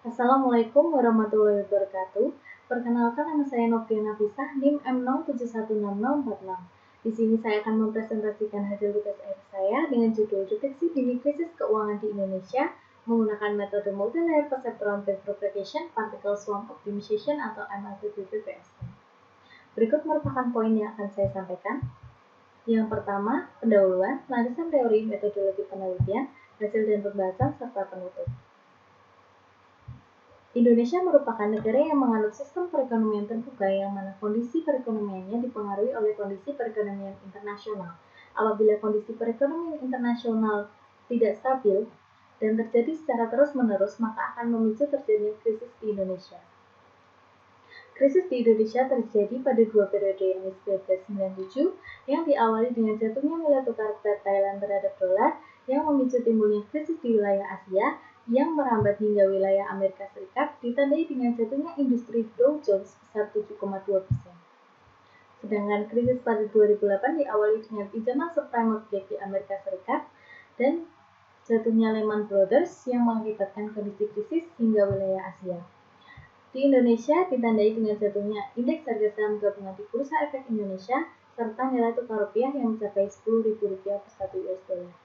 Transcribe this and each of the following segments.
Assalamualaikum warahmatullahi wabarakatuh. Perkenalkan, nama saya Novriana Nafisah, NIM M0716046. Di sini saya akan mempresentasikan hasil tugas akhir saya dengan judul Deteksi Dini Krisis Keuangan di Indonesia menggunakan metode Multi-Layer Perceptron Propagation Particle Swarm Optimization atau MLPPPSO. Berikut merupakan poin yang akan saya sampaikan. Yang pertama, pendahuluan, landasan teori, metodologi penelitian, hasil dan pembahasan, serta penutup. Indonesia merupakan negara yang menganut sistem perekonomian terbuka yang mana kondisi perekonomiannya dipengaruhi oleh kondisi perekonomian internasional. Apabila kondisi perekonomian internasional tidak stabil dan terjadi secara terus-menerus, maka akan memicu terjadinya krisis di Indonesia. Krisis di Indonesia terjadi pada dua periode, yakni 1997 yang diawali dengan jatuhnya nilai tukar Thailand terhadap dolar yang memicu timbulnya krisis di wilayah Asia yang merambat hingga wilayah Amerika Serikat, ditandai dengan jatuhnya industri Dow Jones sebesar 7,2%. Sedangkan krisis pada 2008 diawali dengan pinjaman subprime mortgage di Amerika Serikat dan jatuhnya Lehman Brothers yang mengakibatkan kondisi krisis hingga wilayah Asia. Di Indonesia ditandai dengan jatuhnya indeks harga saham gabungan di Bursa Efek Indonesia serta nilai tukar rupiah yang mencapai Rp10.000 per 1 US dollar.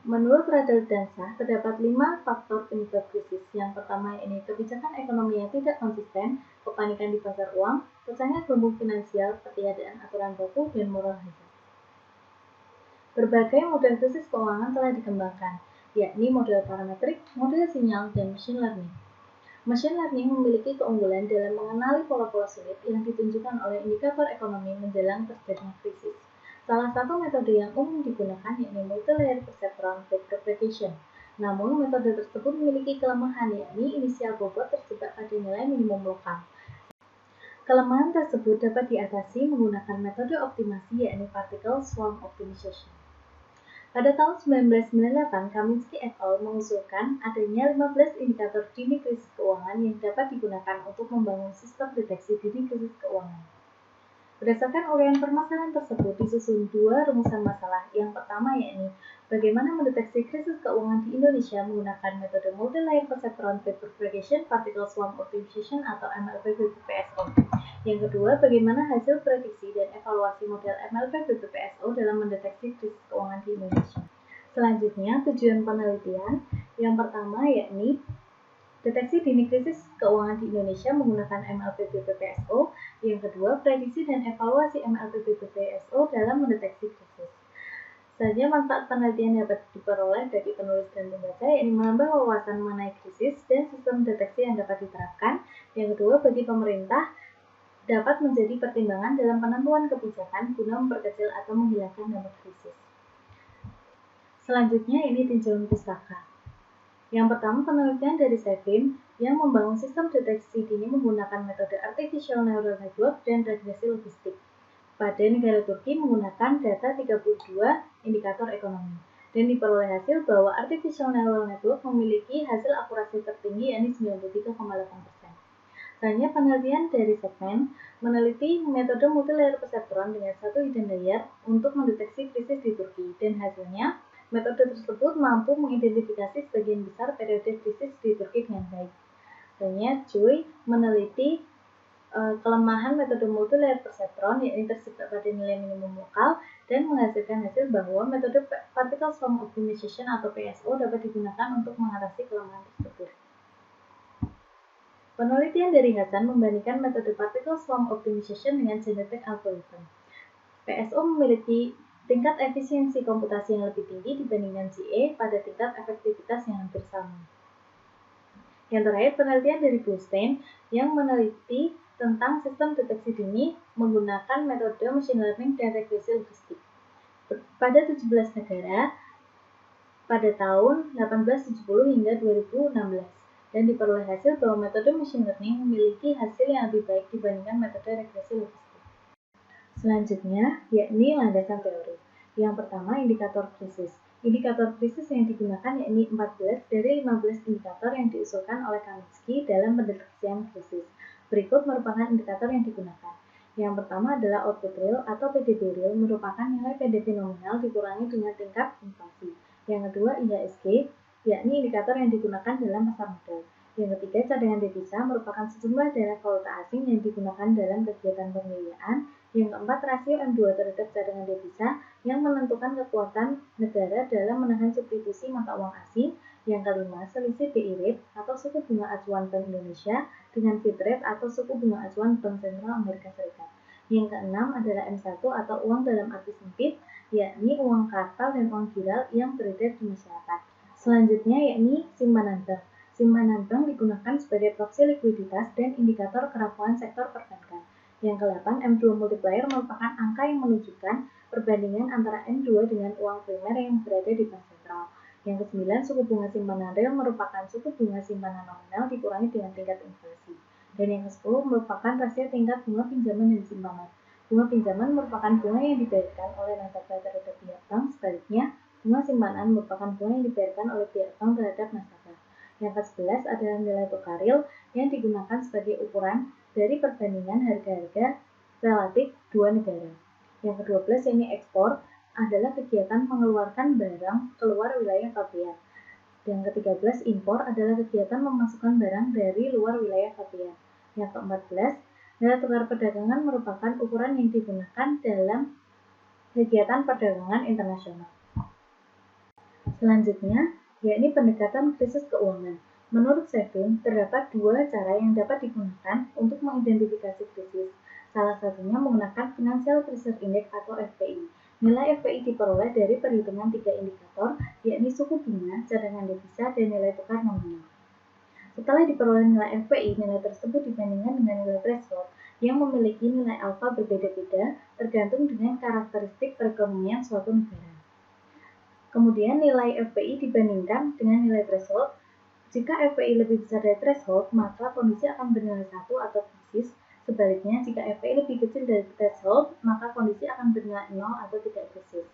Menurut Radel dan Shah, terdapat 5 faktor penyebab krisis. Yang pertama yakni kebijakan ekonomi yang tidak konsisten, kepanikan di pasar uang, pecahnya gelembung finansial, ketiadaan aturan baku, dan moral hazard. Berbagai model krisis keuangan telah dikembangkan, yakni model parametrik, model sinyal, dan machine learning. Machine learning memiliki keunggulan dalam mengenali pola-pola sulit yang ditunjukkan oleh indikator ekonomi menjelang terjadinya krisis. Salah satu metode yang umum digunakan yakni Multi-Layer Perceptron Propagation. Namun, metode tersebut memiliki kelemahan yakni inisial bobot terjebak pada nilai minimum lokal. Kelemahan tersebut dapat diatasi menggunakan metode optimasi yakni Particle Swarm Optimization. Pada tahun 1998, Kaminsky et al. Mengusulkan adanya 15 indikator dini krisis keuangan yang dapat digunakan untuk membangun sistem deteksi dini krisis keuangan. Berdasarkan uraian permasalahan tersebut disusun dua rumusan masalah. Yang pertama yakni bagaimana mendeteksi krisis keuangan di Indonesia menggunakan metode Multi-Layer Perceptron Propagation Particle Swarm Optimization atau MLPPPSO. Yang kedua, bagaimana hasil prediksi dan evaluasi model MLPPPSO dalam mendeteksi krisis keuangan di Indonesia. Selanjutnya, tujuan penelitian. Yang pertama yakni deteksi dini krisis keuangan di Indonesia menggunakan MLPPPSO. Yang kedua, prediksi dan evaluasi MLPPPSO dalam mendeteksi krisis. Selanjutnya, manfaat penelitian dapat diperoleh bagi penulis dan pembaca, yakni menambah wawasan mengenai krisis dan sistem deteksi yang dapat diterapkan. Yang kedua, bagi pemerintah dapat menjadi pertimbangan dalam penentuan kebijakan guna memperkecil atau menghilangkan dampak krisis. Selanjutnya, ini tinjauan pustaka. Yang pertama, penelitian dari Sevin yang membangun sistem deteksi dini menggunakan metode Artificial Neural Network dan regresi logistik. Pada negara Turki menggunakan data 32 indikator ekonomi. Dan diperoleh hasil bahwa Artificial Neural Network memiliki hasil akurasi tertinggi yakni 93,8%. Selanjutnya, penelitian dari Segmen meneliti metode Multi-Layer Perceptron dengan satu hidden layer untuk mendeteksi krisis di Turki. Dan hasilnya, metode tersebut mampu mengidentifikasi sebagian besar periode krisis di Turki dengan baik. Selanjutnya, Choi meneliti kelemahan metode Multi-Layer Perceptron yakni terjebak pada nilai minimum lokal dan menghasilkan hasil bahwa metode Particle Swarm Optimization atau PSO dapat digunakan untuk mengatasi kelemahan tersebut. Penelitian dari Hasan membandingkan metode Particle Swarm Optimization dengan Genetic Algorithm. PSO memiliki tingkat efisiensi komputasi yang lebih tinggi dibandingkan GE pada tingkat efektivitas yang hampir sama. Yang terakhir, penelitian dari Bluestein yang meneliti tentang sistem deteksi dini menggunakan metode machine learning dan regresi logistik. Pada 17 negara pada tahun 1870 hingga 2016 dan diperoleh hasil bahwa metode machine learning memiliki hasil yang lebih baik dibandingkan metode regresi logistik. Selanjutnya, yakni landasan teori. Yang pertama, indikator krisis. Indikator krisis yang digunakan yakni 14 dari 15 indikator yang diusulkan oleh Kaminsky dalam pendeteksian krisis. Berikut merupakan indikator yang digunakan. Yang pertama adalah output real atau PDB real merupakan nilai PDB nominal dikurangi dengan tingkat inflasi. Yang kedua, IHSG, yakni indikator yang digunakan dalam pasar modal. Yang ketiga, cadangan devisa merupakan sejumlah dana valuta asing yang digunakan dalam kegiatan pembiayaan. Yang keempat, rasio M2 terhadap cadangan devisa yang menentukan kekuatan negara dalam menahan substitusi mata uang asing. Yang kelima, selisih BI rate atau suku bunga acuan Bank Indonesia dengan Fed rate atau suku bunga acuan Bank Sentral Amerika Serikat. Yang keenam adalah M1 atau uang dalam arti sempit, yakni uang kartal dan uang viral yang beredar di masyarakat. Selanjutnya yakni simpanan bank. Simpanan bank digunakan sebagai proksi likuiditas dan indikator kerapuhan sektor perbankan. Yang ke-8, M2 multiplier merupakan angka yang menunjukkan perbandingan antara M2 dengan uang primer yang berada di bank sentral. Yang ke-9, suku bunga simpanan real merupakan suku bunga simpanan nominal dikurangi dengan tingkat inflasi. Dan yang ke-10 merupakan rasio tingkat bunga pinjaman dan simpanan. Bunga pinjaman merupakan bunga yang dibayarkan oleh nasabah terhadap pihak bank, sebaliknya bunga simpanan merupakan bunga yang dibayarkan oleh pihak bank terhadap nasabah. Yang ke-11 adalah nilai tukar real yang digunakan sebagai ukuran dari perbandingan harga-harga relatif dua negara. Yang ke-12 yakni ekspor adalah kegiatan mengeluarkan barang keluar wilayah KPR. Yang ke-13 impor adalah kegiatan memasukkan barang dari luar wilayah KPR. Yang ke-14 nilai tukar perdagangan merupakan ukuran yang digunakan dalam kegiatan perdagangan internasional. Selanjutnya, yakni pendekatan krisis keuangan. Menurut Shevin, terdapat dua cara yang dapat digunakan untuk mengidentifikasi krisis. Salah satunya menggunakan Financial Crisis Index atau FPI. Nilai FPI diperoleh dari perhitungan tiga indikator, yakni suku bunga, cadangan devisa, dan nilai tukar nominal. Setelah diperoleh nilai FPI, nilai tersebut dibandingkan dengan nilai threshold yang memiliki nilai alfa berbeda-beda tergantung dengan karakteristik perekonomian suatu negara. Kemudian nilai FPI dibandingkan dengan nilai threshold. Jika FPI lebih besar dari threshold, maka kondisi akan bernilai 1 atau krisis. Sebaliknya, jika FPI lebih kecil dari threshold, maka kondisi akan bernilai 0 atau tidak krisis.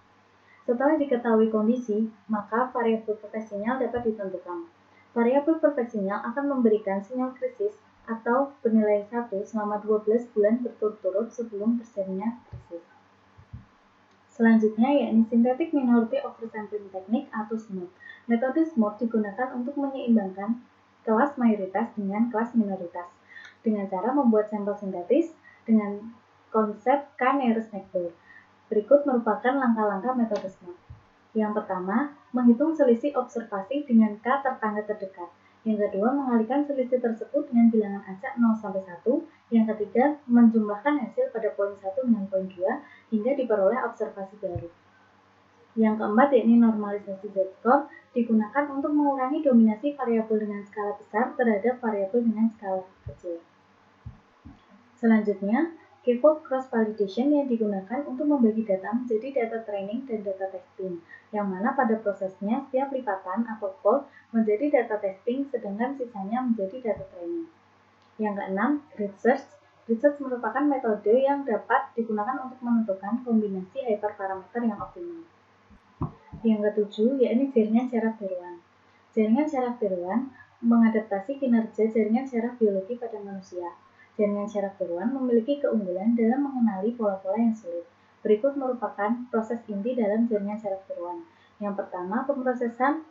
Setelah diketahui kondisi, maka variabel perfect sinyal dapat ditentukan. Variabel perfect sinyal akan memberikan sinyal krisis atau bernilai 1 selama 12 bulan berturut-turut sebelum terjadinya krisis. Selanjutnya yakni Synthetic Minority Oversampling Technique atau SMOT. Metode SMOT digunakan untuk menyeimbangkan kelas mayoritas dengan kelas minoritas dengan cara membuat sampel sintetis dengan konsep K-nearest neighbor. Berikut merupakan langkah-langkah metode SMOT. Yang pertama, menghitung selisih observasi dengan K tetangga terdekat. Yang kedua, mengalihkan selisih tersebut dengan bilangan acak 0 sampai 1. Yang ketiga, menjumlahkan hasil pada poin 1 dengan poin 2 hingga diperoleh observasi baru. Yang keempat, yakni normalisasi Z-score digunakan untuk mengurangi dominasi variabel dengan skala besar terhadap variabel dengan skala kecil. Selanjutnya, K-fold cross-validation yang digunakan untuk membagi data menjadi data training dan data testing, yang mana pada prosesnya setiap lipatan atau fold menjadi data testing sedangkan sisanya menjadi data training. Yang keenam, grid search. Grid search merupakan metode yang dapat digunakan untuk menentukan kombinasi hyperparameter yang optimal. Yang ketujuh, yakni jaringan syaraf Berwan. Jaringan syaraf Berwan mengadaptasi kinerja jaringan syaraf biologi pada manusia. Jaringan syaraf Berwan memiliki keunggulan dalam mengenali pola-pola yang sulit. Berikut merupakan proses inti dalam jaringan syaraf Berwan. Yang pertama, pemrosesan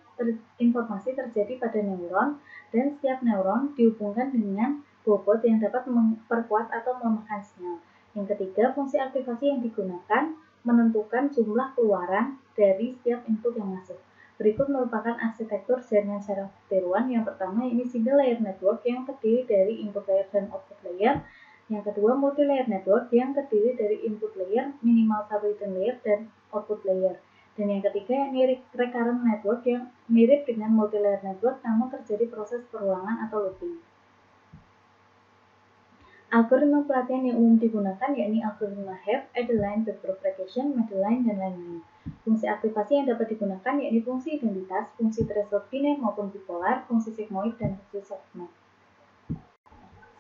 informasi terjadi pada neuron dan setiap neuron dihubungkan dengan bobot yang dapat memperkuat atau melemahkan sinyal. Yang ketiga, fungsi aktivasi yang digunakan menentukan jumlah keluaran dari setiap input yang masuk. Berikut merupakan arsitektur jaringan syaraf Berwan. Yang pertama ini single layer network yang terdiri dari input layer dan output layer. Yang kedua multi layer network yang terdiri dari input layer, minimal sublayer layer, dan output layer. Dan yang ketiga yakni recurrent network yang mirip dengan multi layer network namun terjadi proses perulangan atau looping. Algoritma pelatihan yang umum digunakan yakni algoritma HEP, Adeline, backpropagation, Madeline, dan lain-lain. Fungsi aktivasi yang dapat digunakan yakni fungsi identitas, fungsi threshold biner maupun bipolar, fungsi sigmoid, dan fungsi softmax.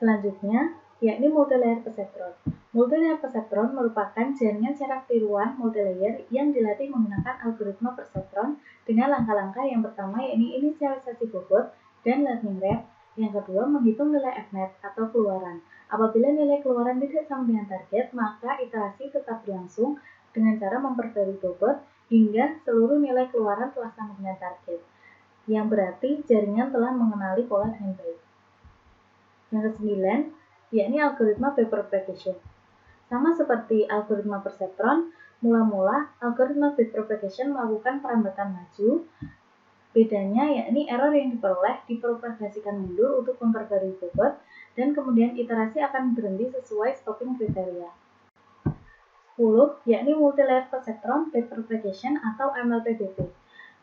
Selanjutnya, yakni multilayer perceptron. Multilayer perceptron merupakan jaringan syaraf tiruan multilayer yang dilatih menggunakan algoritma perceptron dengan langkah-langkah yang pertama yakni inisialisasi bobot dan learning rate. Yang kedua, menghitung nilai F-net atau keluaran. Apabila nilai keluaran tidak sama dengan target, maka iterasi tetap berlangsung dengan cara memperbarui bobot hingga seluruh nilai keluaran telah sama dengan target. Yang berarti jaringan telah mengenali pola dengan baik. Yang kesembilan, yakni algoritma backpropagation. Sama seperti algoritma perseptron, mula-mula algoritma backpropagation melakukan perambatan maju. Bedanya yakni error yang diperoleh dipropagasikan mundur untuk memperbarui bobot, dan kemudian iterasi akan berhenti sesuai stopping kriteria. 10, yakni multilayer perseptron backpropagation atau MLPBP.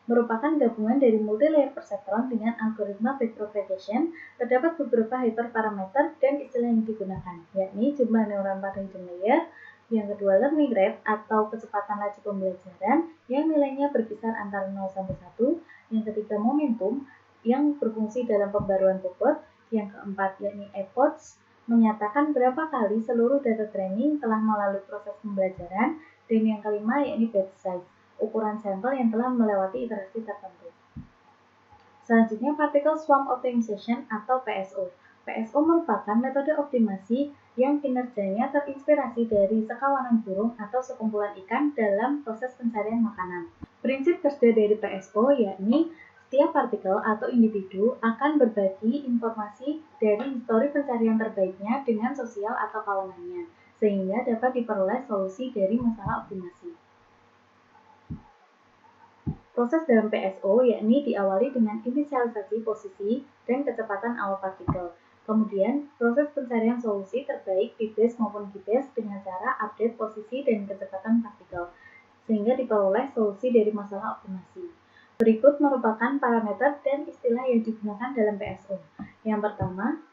Merupakan gabungan dari multilayer perseptron dengan algoritma backpropagation. Terdapat beberapa hyperparameter dan istilah yang digunakan, yakni jumlah neuron pada hidden layer, yang kedua learning rate atau kecepatan laju pembelajaran yang nilainya berkisar antara 0 sampai 1, yang ketiga momentum yang berfungsi dalam pembaruan bobot, yang keempat yakni epochs menyatakan berapa kali seluruh data training telah melalui proses pembelajaran, dan yang kelima yakni batch size, ukuran sampel yang telah melewati iterasi tertentu. Selanjutnya, Particle Swarm Optimization atau PSO. PSO merupakan metode optimasi yang kinerjanya terinspirasi dari sekawanan burung atau sekumpulan ikan dalam proses pencarian makanan. Prinsip kerja dari PSO yakni setiap partikel atau individu akan berbagi informasi dari histori pencarian terbaiknya dengan sosial atau kawanannya, sehingga dapat diperoleh solusi dari masalah optimasi. Proses dalam PSO yakni diawali dengan inisialisasi posisi dan kecepatan awal partikel. Kemudian, proses pencarian solusi terbaik di base maupun di base dengan cara update posisi dan kecepatan partikel, sehingga diperoleh solusi dari masalah optimasi. Berikut merupakan parameter dan istilah yang digunakan dalam PSO. Yang pertama,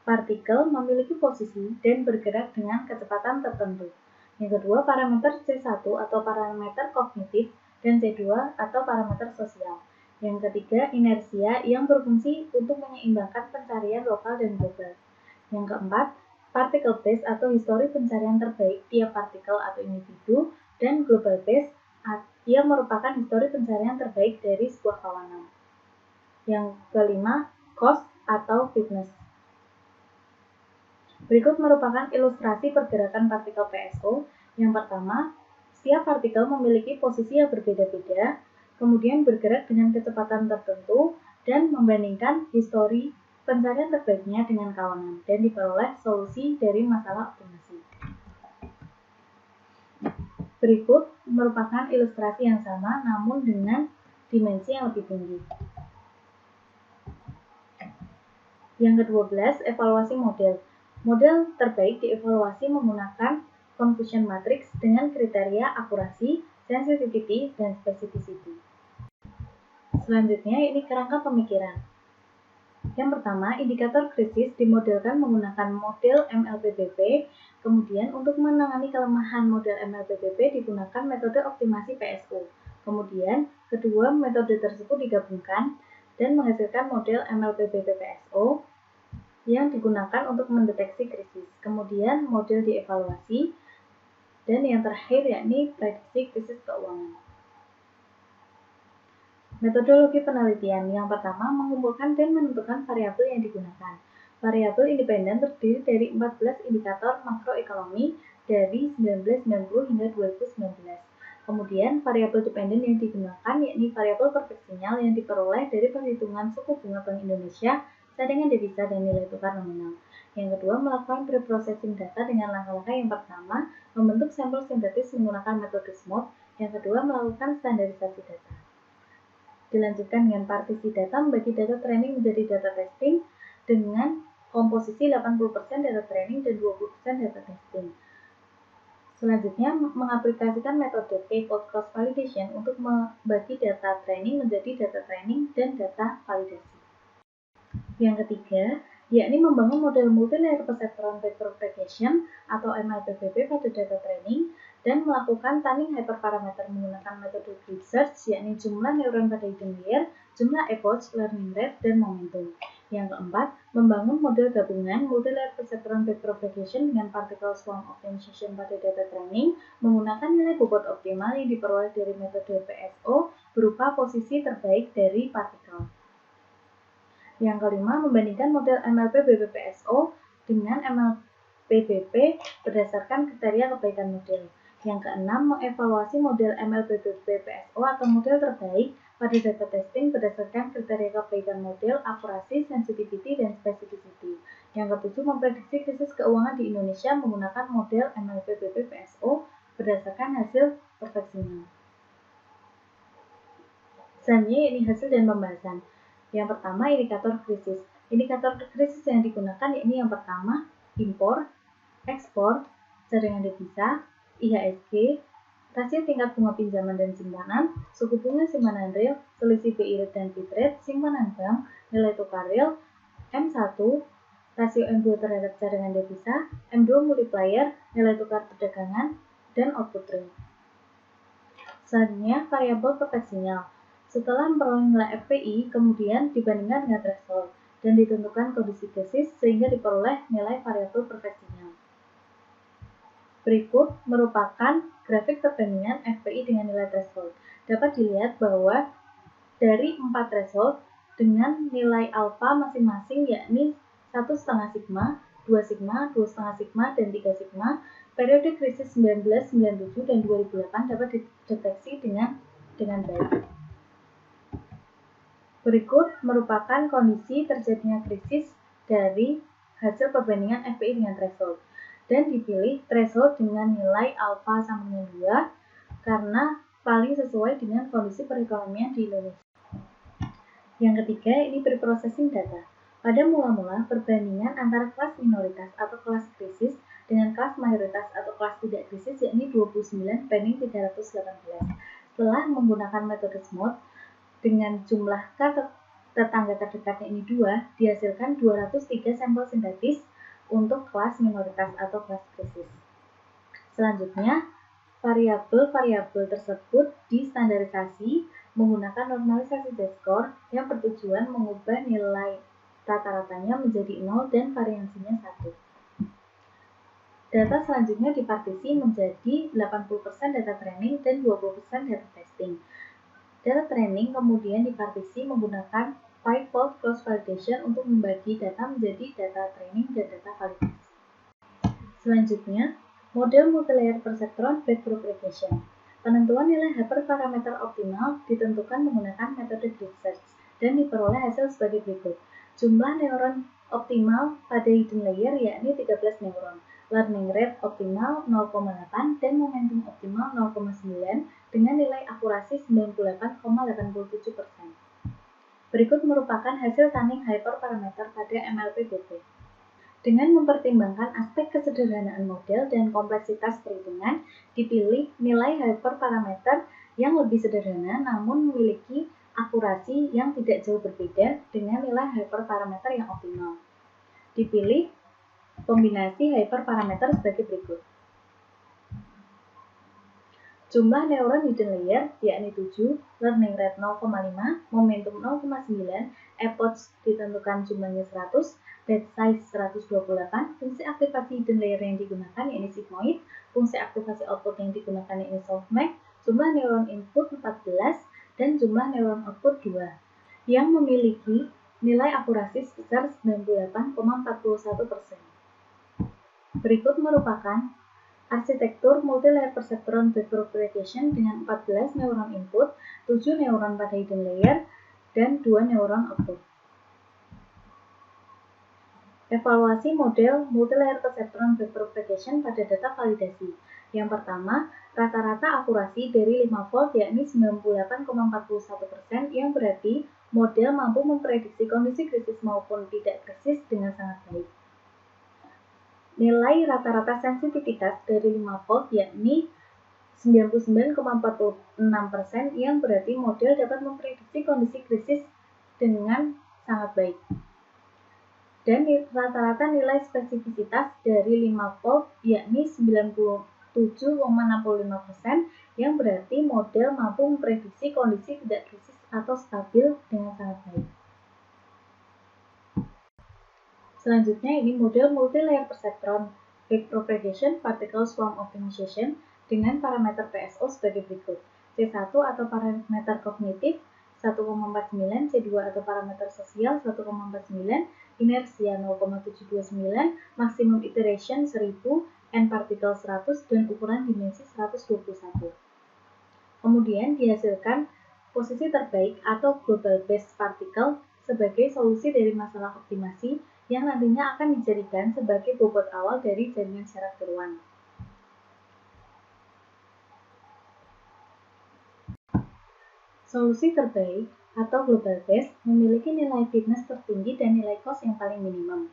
partikel memiliki posisi dan bergerak dengan kecepatan tertentu. Yang kedua, parameter C1 atau parameter kognitif, dan C2 atau parameter sosial. Yang ketiga, inersia yang berfungsi untuk menyeimbangkan pencarian lokal dan global. Yang keempat, particle base atau histori pencarian terbaik tiap partikel atau individu, dan global base yang merupakan histori pencarian terbaik dari sebuah kawanan. Yang kelima, cost atau fitness. Berikut merupakan ilustrasi pergerakan partikel PSO. Yang pertama, setiap partikel memiliki posisi yang berbeda-beda, kemudian bergerak dengan kecepatan tertentu, dan membandingkan histori pencarian terbaiknya dengan kawanan, dan diperoleh solusi dari masalah optimasi. Berikut merupakan ilustrasi yang sama, namun dengan dimensi yang lebih tinggi. Yang ke-12, evaluasi model. Model terbaik dievaluasi menggunakan confusion matrix dengan kriteria akurasi, sensitivity, dan specificity. Selanjutnya, ini kerangka pemikiran. Yang pertama, indikator krisis dimodelkan menggunakan model MLPBP. Kemudian, untuk menangani kelemahan model MLPBP digunakan metode optimasi PSO. Kemudian, kedua metode tersebut digabungkan dan menghasilkan model MLPBP-PSO yang digunakan untuk mendeteksi krisis. Kemudian, model dievaluasi. Dan yang terakhir yakni prediksi krisis keuangan. Metodologi penelitian. Yang pertama, mengumpulkan dan menentukan variabel yang digunakan. Variabel independen terdiri dari 14 indikator makroekonomi dari 1990 hingga 2019. Kemudian, variabel dependen yang digunakan yakni variabel perfect signal yang diperoleh dari perhitungan suku bunga Bank Indonesia, cadangan devisa, dan nilai tukar nominal. Yang kedua, melakukan preprocessing data dengan langkah-langkah. Yang pertama, membentuk sampel sintetis menggunakan metode SMOD. Yang kedua, melakukan standarisasi data. Dilanjutkan dengan partisi data, membagi data training menjadi data testing dengan komposisi 80% data training dan 20% data testing. Selanjutnya, mengaplikasikan metode K-fold cross validation untuk membagi data training menjadi data training dan data validasi. Yang ketiga, yakni membangun model multilayer perceptron backpropagation atau MLPBP pada data training dan melakukan tanning hyperparameter menggunakan metode grid search, yakni jumlah neuron pada hidden layer, jumlah epoch, learning rate, dan momentum. Yang keempat, membangun model gabungan multilayer perceptron backpropagation dengan particle swarm optimization pada data training menggunakan nilai bobot optimal yang diperoleh dari metode PSO berupa posisi terbaik dari partikel. Yang kelima, membandingkan model MLP-BPPSO dengan MLPBP berdasarkan kriteria kebaikan model. Yang keenam, mengevaluasi model MLP-BPPSO atau model terbaik pada data testing berdasarkan kriteria kebaikan model, akurasi, sensitivity, dan specificity. Yang Yang ketujuh, memprediksi krisis keuangan di Indonesia menggunakan model MLP-BP PSO berdasarkan hasil perfeksinya. Selanjutnya ini hasil dan pembahasan. Yang pertama, indikator krisis. Indikator krisis yang digunakan yakni yang pertama, impor, ekspor, cadangan devisa, IHSG, rasio tingkat bunga pinjaman dan simpanan, suku bunga simpanan real, selisih BI rate dan bit rate, simpanan bank, nilai tukar real, M1, rasio M2 terhadap cadangan devisa, M2 multiplier, nilai tukar perdagangan, dan output real. Selanjutnya, variabel perfect signal. Setelah memperoleh nilai FPI, kemudian dibandingkan dengan threshold dan ditentukan kondisi krisis sehingga diperoleh nilai variabel perfect signal. Berikut merupakan grafik perbandingan FPI dengan nilai threshold. Dapat dilihat bahwa dari 4 threshold dengan nilai alfa masing-masing yakni 1,5 sigma, 2 sigma, 2,5 sigma, dan 3 sigma, periode krisis 1997 dan 2008 dapat dideteksi dengan baik. Berikut merupakan kondisi terjadinya krisis dari hasil perbandingan FPI dengan threshold. Dan dipilih threshold dengan nilai alfa sama dengan 2 karena paling sesuai dengan kondisi perekonomian di Indonesia. Yang ketiga, ini preprocessing data. Pada mula-mula, perbandingan antara kelas minoritas atau kelas krisis dengan kelas mayoritas atau kelas tidak krisis yakni 29 banding 318. Setelah menggunakan metode SMOD, dengan jumlah tetangga terdekatnya ini 2, dihasilkan 203 sampel sintetis untuk kelas minoritas atau kelas krisis. Selanjutnya, variabel-variabel tersebut distandarisasi menggunakan normalisasi Z-score yang bertujuan mengubah nilai rata-ratanya menjadi 0 dan variansinya 1. Data selanjutnya dipartisi menjadi 80% data training dan 20% data testing. Data training kemudian dipartisi menggunakan five-fold cross validation untuk membagi data menjadi data training dan data validasi. Selanjutnya, model multilayer perseptron backpropagation. Penentuan nilai hyperparameter optimal ditentukan menggunakan metode grid search dan diperoleh hasil sebagai berikut. Jumlah neuron optimal pada hidden layer yakni 13 neuron. Learning rate optimal 0,8 dan momentum optimal 0,9 dengan nilai akurasi 98,87%. Berikut merupakan hasil tunning hyperparameter pada MLP-BP. Dengan mempertimbangkan aspek kesederhanaan model dan kompleksitas perhitungan, dipilih nilai hyperparameter yang lebih sederhana namun memiliki akurasi yang tidak jauh berbeda dengan nilai hyperparameter yang optimal. Dipilih kombinasi hyperparameter sebagai berikut. Jumlah neuron hidden layer yakni 7, learning rate 0,5, momentum 0,9, epochs ditentukan jumlahnya 100, batch size 128, fungsi aktivasi hidden layer yang digunakan yakni sigmoid, fungsi aktivasi output yang digunakan yakni softmax, jumlah neuron input 14, dan jumlah neuron output 2, yang memiliki nilai akurasi sebesar 98,41%. Berikut merupakan arsitektur multilayer perceptron backpropagation dengan 14 neuron input, 7 neuron pada hidden layer, dan 2 neuron output. Evaluasi model multilayer perceptron backpropagation pada data validasi. Yang pertama, rata-rata akurasi dari 5 volt yakni 98,41% yang berarti model mampu memprediksi kondisi krisis maupun tidak krisis dengan sangat baik. Nilai rata-rata sensitivitas dari 5 volt yakni 99,46% yang berarti model dapat memprediksi kondisi krisis dengan sangat baik. Dan rata-rata nilai spesifisitas dari 5 volt yakni 97,65% yang berarti model mampu memprediksi kondisi tidak krisis atau stabil dengan sangat baik. Selanjutnya ini model multilayer perceptron backpropagation particle swarm optimization dengan parameter PSO sebagai berikut. C1 atau parameter kognitif 1,49, C2 atau parameter sosial 1,49, inersia 0,729, maksimum iteration 1000, N partikel 100, dan ukuran dimensi 121. Kemudian dihasilkan posisi terbaik atau global best particle sebagai solusi dari masalah optimasi yang nantinya akan dijadikan sebagai bobot awal dari jaringan syarat tiruan. Solusi terbaik atau global best memiliki nilai fitness tertinggi dan nilai cost yang paling minimum.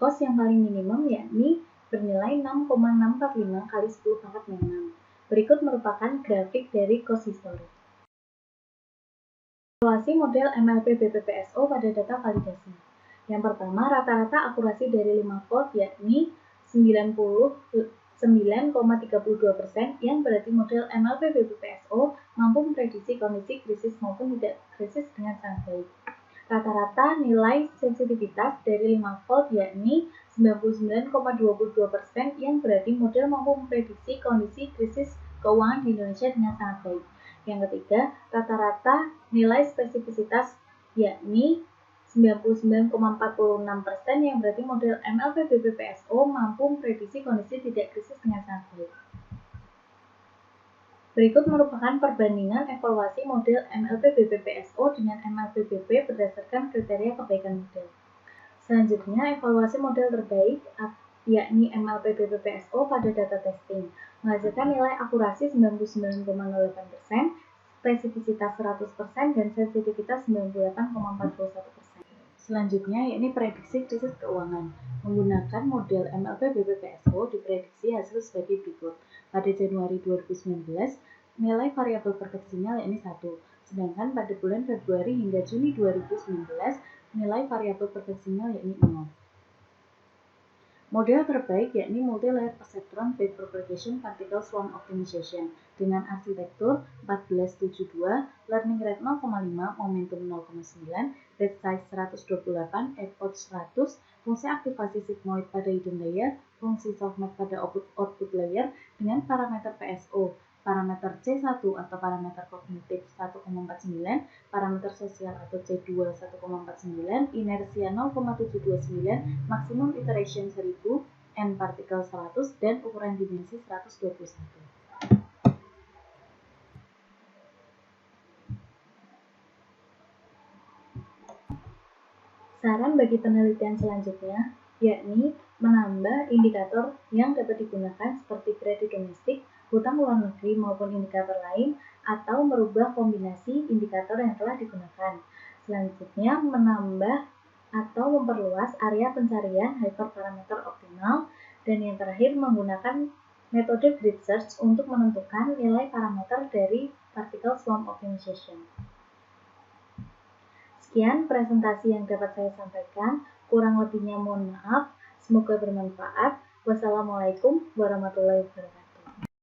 Cost yang paling minimum yakni bernilai 6,645 kali 10 pangkat 6. Berikut merupakan grafik dari cost history. Evaluasi model MLP BPPSO pada data validasi. Yang pertama, rata-rata akurasi dari 5 volt yakni 99,32%, yang berarti model MLP BPPSO mampu memprediksi kondisi krisis maupun tidak krisis dengan sangat baik. Rata-rata nilai sensitivitas dari 5 volt yakni 99,22%, yang berarti model mampu memprediksi kondisi krisis keuangan di Indonesia dengan sangat baik. Yang ketiga, rata-rata nilai spesifisitas yakni 99,46%, yang berarti model MLP BPPSO mampu memprediksi kondisi tidak krisis dengan sangat baik. Berikut merupakan perbandingan evaluasi model MLP BPPSO dengan MLP BP berdasarkan kriteria kebaikan model. Selanjutnya, evaluasi model terbaik yakni MLP BPPSO pada data testing menghasilkan nilai akurasi 99,08%, spesifisitas 100%, dan sensitivitas 98,41%. Selanjutnya, yakni prediksi krisis keuangan. Menggunakan model MLP BPPSO diprediksi hasil sebagai berikut. Pada Januari 2019, nilai variabel perfeksinya yakni 1, sedangkan pada bulan Februari hingga Juni 2019, nilai variabel perfeksinya yakni 0. Model terbaik yakni Multi-Layer Perceptron Wave Propagation Particle Swarm Optimization dengan arsitektur 1472, learning rate 0,5, momentum 0,9, rate size 128, epoch 100, fungsi aktivasi sigmoid pada hidden layer, fungsi softmax pada output layer dengan parameter PSO, parameter C1 atau parameter kognitif 1,49, parameter sosial atau C2 1,49, inersia 0,729, maksimum iteration 1000, N partikel 100, dan ukuran dimensi 121. Saran bagi penelitian selanjutnya yakni menambah indikator yang dapat digunakan seperti kredit domestik, hutang luar negeri maupun indikator lain, atau merubah kombinasi indikator yang telah digunakan. Selanjutnya, menambah atau memperluas area pencarian hyperparameter optimal, dan yang terakhir menggunakan metode grid search untuk menentukan nilai parameter dari particle swarm optimization. Sekian presentasi yang dapat saya sampaikan, kurang lebihnya mohon maaf, semoga bermanfaat. Wassalamualaikum warahmatullahi wabarakatuh.